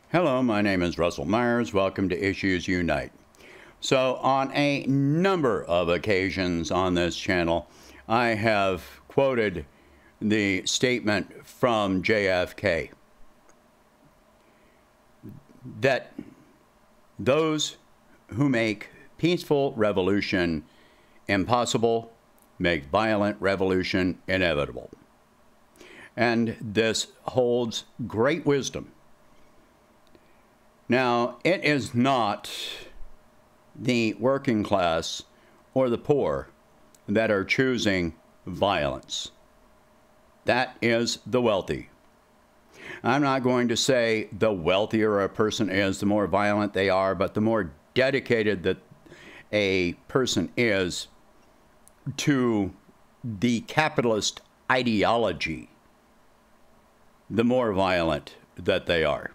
Hello, my name is Russell Myers. Welcome to Issues Unite. So, on a number of occasions on this channel, I have quoted the statement from JFK that those who make peaceful revolution impossible make violent revolution inevitable. And this holds great wisdom. Now, it is not the working class or the poor that are choosing violence. That is the wealthy. I'm not going to say the wealthier a person is, the more violent they are, but the more dedicated that a person is to the capitalist ideology, the more violent that they are.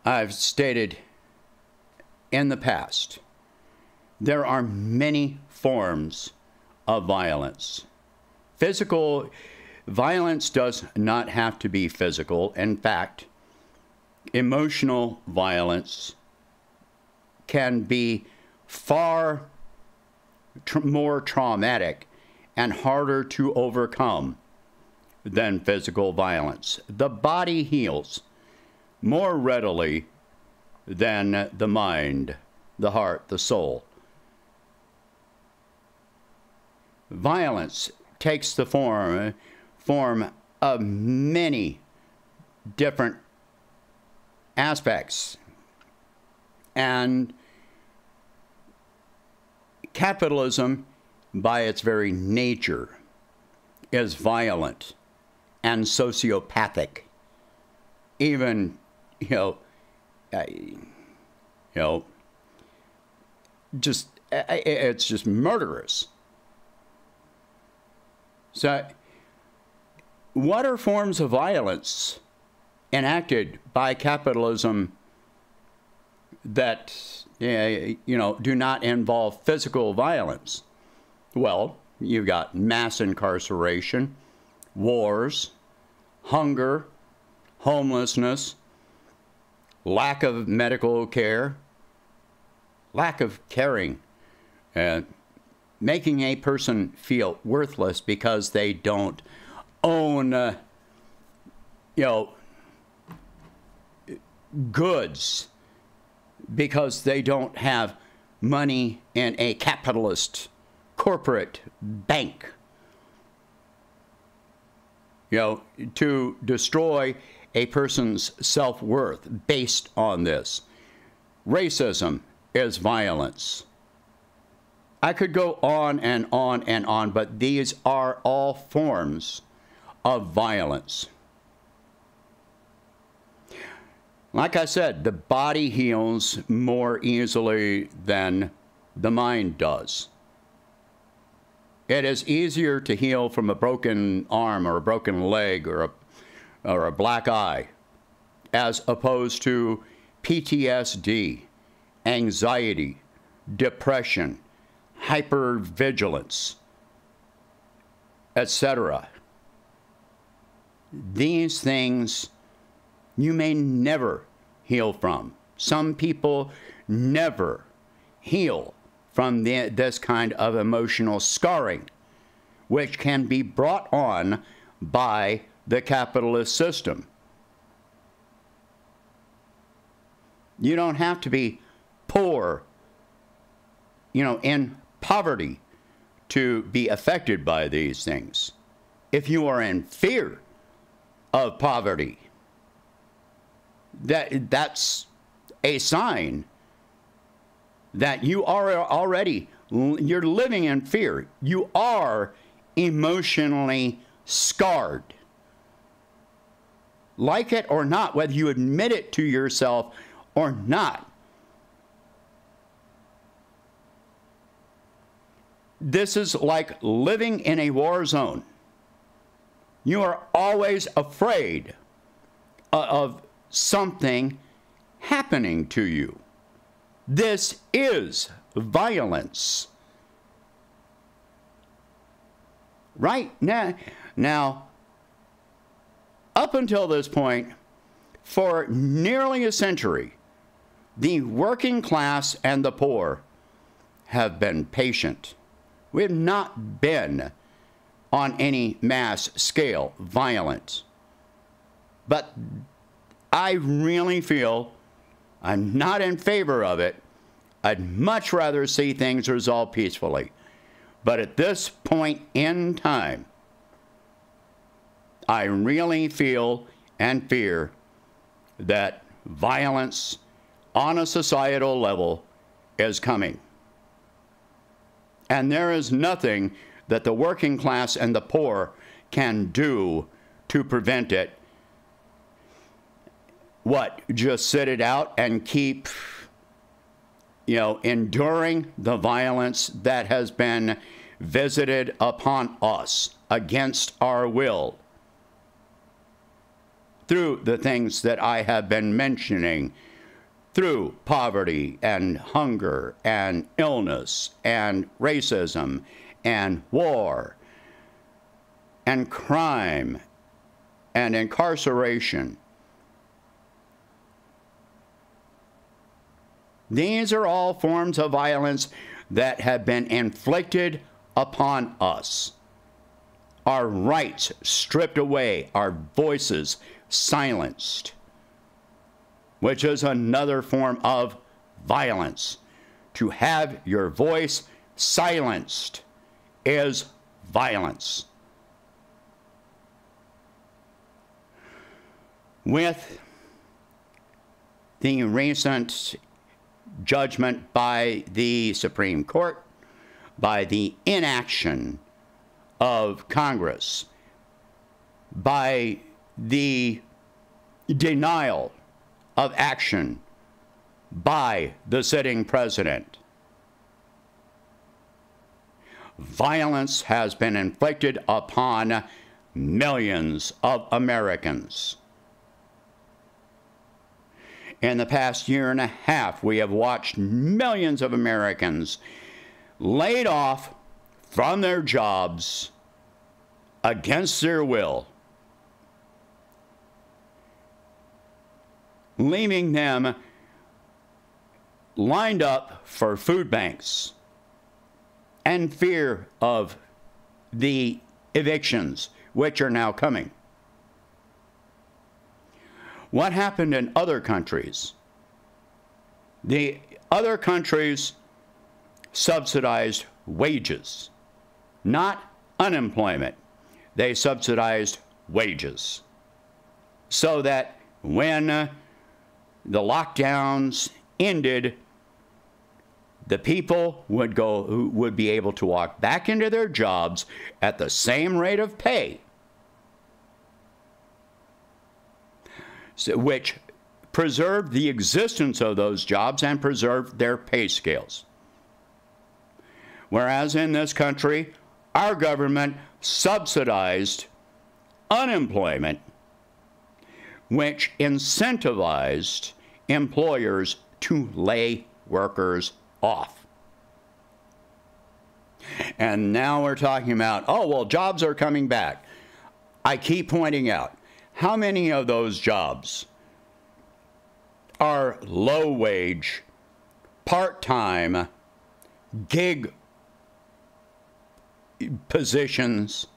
I've stated in the past, there are many forms of violence. Physical violence does not have to be physical. In fact, emotional violence can be far more traumatic and harder to overcome than physical violence. The body heals more readily than the mind, the heart, the soul. Violence takes the form of many different aspects. And capitalism, by its very nature, is violent and sociopathic. Even, it's just murderous. So, what are forms of violence enacted by capitalism that, do not involve physical violence? Well, you've got mass incarceration, wars, hunger, homelessness, lack of medical care, lack of caring, making a person feel worthless because they don't own, goods, because they don't have money in a capitalist corporate bank. To destroy a person's self-worth based on this. Racism is violence. I could go on and on and on, but these are all forms of violence. Like I said, the body heals more easily than the mind does. It is easier to heal from a broken arm or a broken leg or a black eye, as opposed to PTSD, anxiety, depression, hypervigilance, etc. These things you may never heal from. Some people never heal from this kind of emotional scarring, which can be brought on by the capitalist system. You don't have to be poor, in poverty to be affected by these things. If you are in fear of poverty, that's a sign that you are already, you're living in fear. You are emotionally scarred. Like it or not, whether you admit it to yourself or not. This is like living in a war zone. You are always afraid of something happening to you. This is violence. Right now, up until this point, For nearly a century, the working class and the poor have been patient. We have not been on any mass scale violent. But I really feel I'm not in favor of it. I'd much rather see things resolved peacefully. But at this point in time, I really feel and fear that violence on a societal level is coming. And there is nothing that the working class and the poor can do to prevent it. What, just sit it out and keep, enduring the violence that has been visited upon us against our will through the things that I have been mentioning, through poverty and hunger and illness and racism and war and crime and incarceration. These are all forms of violence that have been inflicted upon us. Our rights stripped away, our voices silenced, which is another form of violence. To have your voice silenced is violence. With the recent judgment by the Supreme Court, by the inaction of Congress, by the denial of action by the sitting president, violence has been inflicted upon millions of Americans. In the past year and a half, we have watched millions of Americans laid off from their jobs against their will, leaving them lined up for food banks and fear of the evictions, which are now coming. What happened in other countries? The other countries subsidized wages, not unemployment. They subsidized wages, so that when the lockdowns ended, the people would be able to walk back into their jobs at the same rate of pay, which preserved the existence of those jobs and preserved their pay scales. Whereas in this country, our government subsidized unemployment, which incentivized employers to lay workers off. And now we're talking about, oh, well, jobs are coming back. I keep pointing out, how many of those jobs are low-wage, part-time, gig positions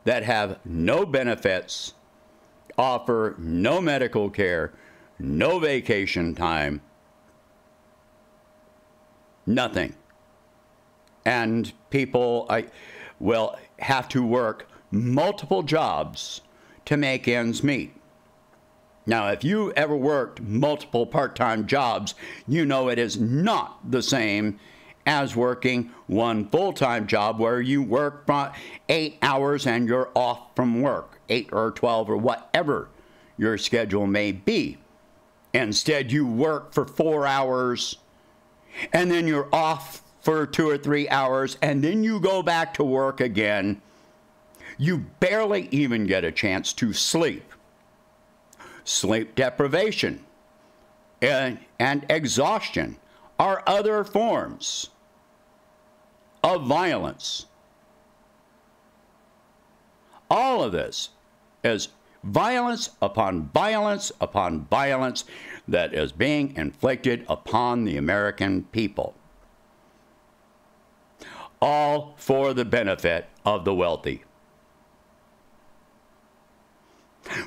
that have no benefits, offer no medical care, no vacation time, nothing. And people will have to work multiple jobs to make ends meet. Now, if you ever worked multiple part-time jobs, you know it is not the same as working one full-time job where you work for 8 hours and you're off from work, 8 or 12 or whatever your schedule may be. Instead, you work for 4 hours and then you're off for 2 or 3 hours and then you go back to work again. You barely even get a chance to sleep. Sleep deprivation and exhaustion are other forms of violence. All of this is violence upon violence upon violence that is being inflicted upon the American people. All for the benefit of the wealthy.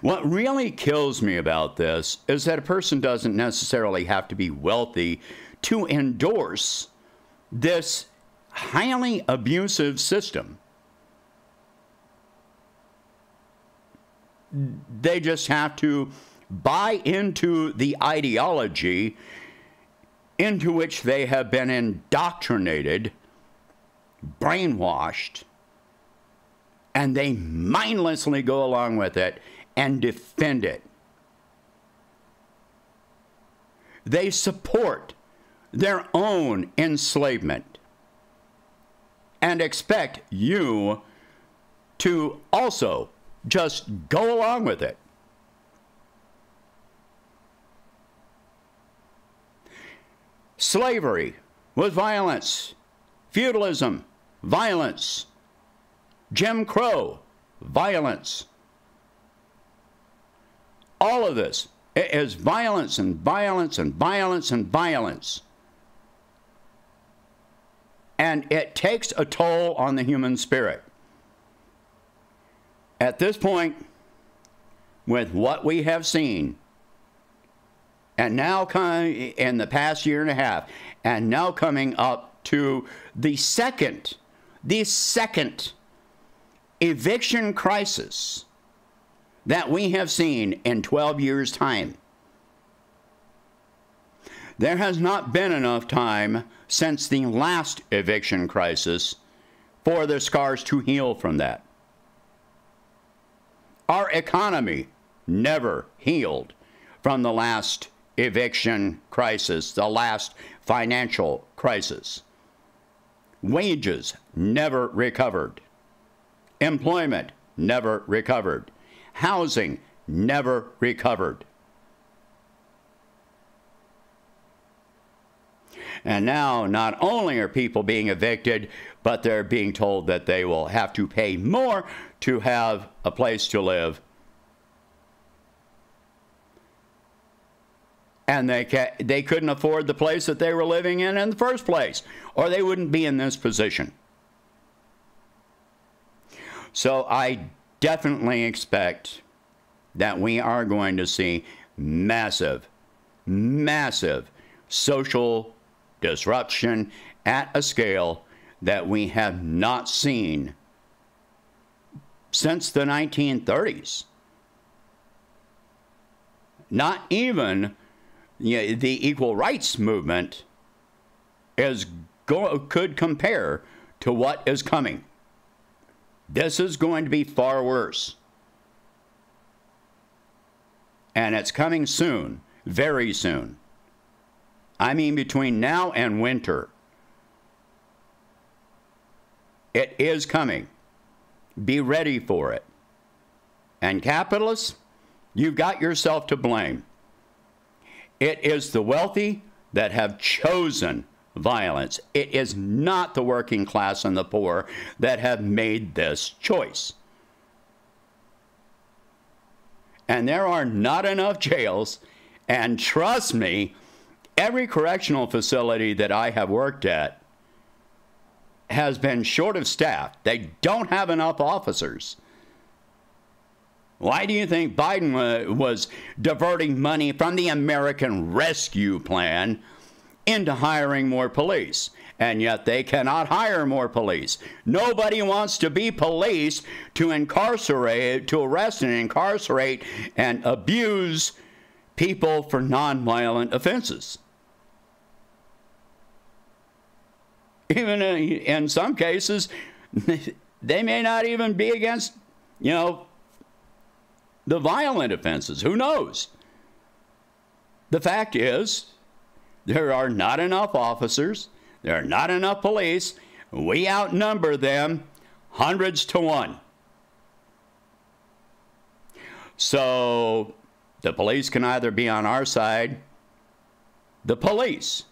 What really kills me about this is that a person doesn't necessarily have to be wealthy to endorse this highly abusive system. They just have to buy into the ideology into which they have been indoctrinated, brainwashed, and they mindlessly go along with it and defend it. They support their own enslavement and expect you to also just go along with it. Slavery was violence. Feudalism, violence. Jim Crow, violence. All of this is violence and violence and violence and violence. And it takes a toll on the human spirit. At this point, with what we have seen, and now in the past year and a half, and now coming up to the second eviction crisis that we have seen in 12 years' time. There has not been enough time since the last eviction crisis for the scars to heal from that. Our economy never healed from the last eviction crisis, the last financial crisis. Wages never recovered. Employment never recovered. Housing never recovered. And now not only are people being evicted, but they're being told that they will have to pay more to have a place to live. And they couldn't afford the place that they were living in the first place, or they wouldn't be in this position. So I definitely expect that we are going to see massive, massive social disruption at a scale that we have not seen since the 1930s. Not even the equal rights movement could compare to what is coming. This is going to be far worse. And it's coming soon, very soon. I mean between now and winter. It is coming. Be ready for it. And capitalists, you've got yourself to blame. It is the wealthy that have chosen violence. It is not the working class and the poor that have made this choice. And there are not enough jails, and trust me, every correctional facility that I have worked at has been short of staff. They don't have enough officers. Why do you think Biden was diverting money from the American Rescue Plan into hiring more police? And yet they cannot hire more police. Nobody wants to be police to incarcerate, to arrest and incarcerate and abuse people for nonviolent offenses. Even in some cases, they may not even be against, the violent offenses. Who knows? The fact is, there are not enough officers. There are not enough police. We outnumber them hundreds to one. So the police can either be on our side. The police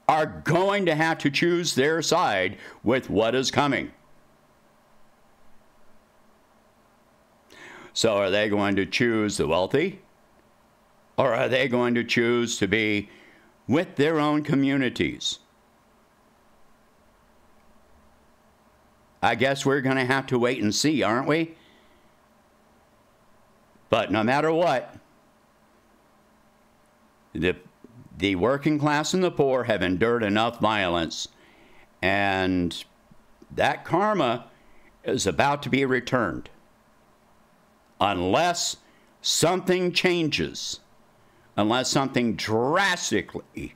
are going to have to choose their side with what is coming. So are they going to choose the wealthy? Or are they going to choose to be with their own communities? I guess we're going to have to wait and see, aren't we? But no matter what, the working class and the poor have endured enough violence, and that karma is about to be returned. Unless something changes, unless something drastically,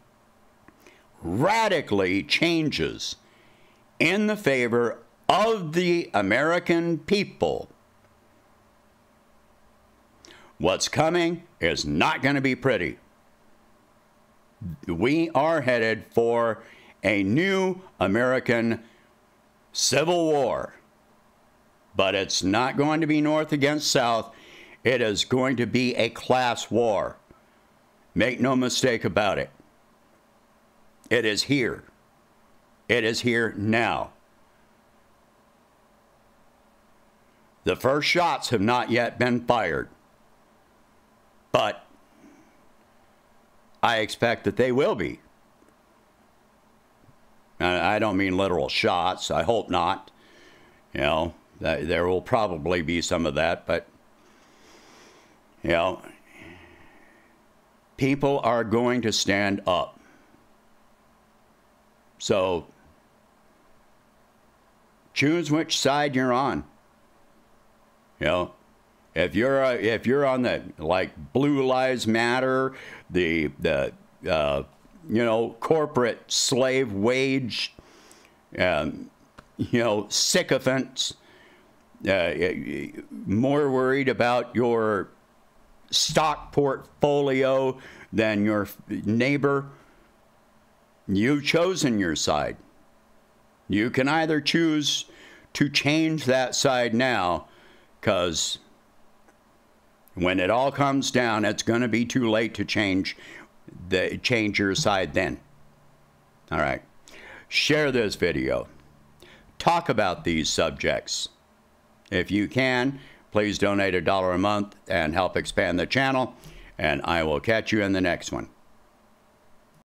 radically changes in the favor of the American people, what's coming is not going to be pretty. We are headed for a new American Civil War. But it's not going to be North against South. It is going to be a class war. Make no mistake about it. It is here. It is here now. The first shots have not yet been fired. But I expect that they will be. I don't mean literal shots. I hope not. You know, there will probably be some of that, but, you know, people are going to stand up. So choose which side you're on. You know, if you're on the, like, Blue Lives Matter, the you know, corporate slave wage, you know, sycophants, more worried about your stock portfolio than your neighbor, you've chosen your side. You can either choose to change that side now, because when it all comes down, it's going to be too late to change your side then. All right. Share this video. Talk about these subjects. If you can, please donate $1 a month and help expand the channel, and I will catch you in the next one.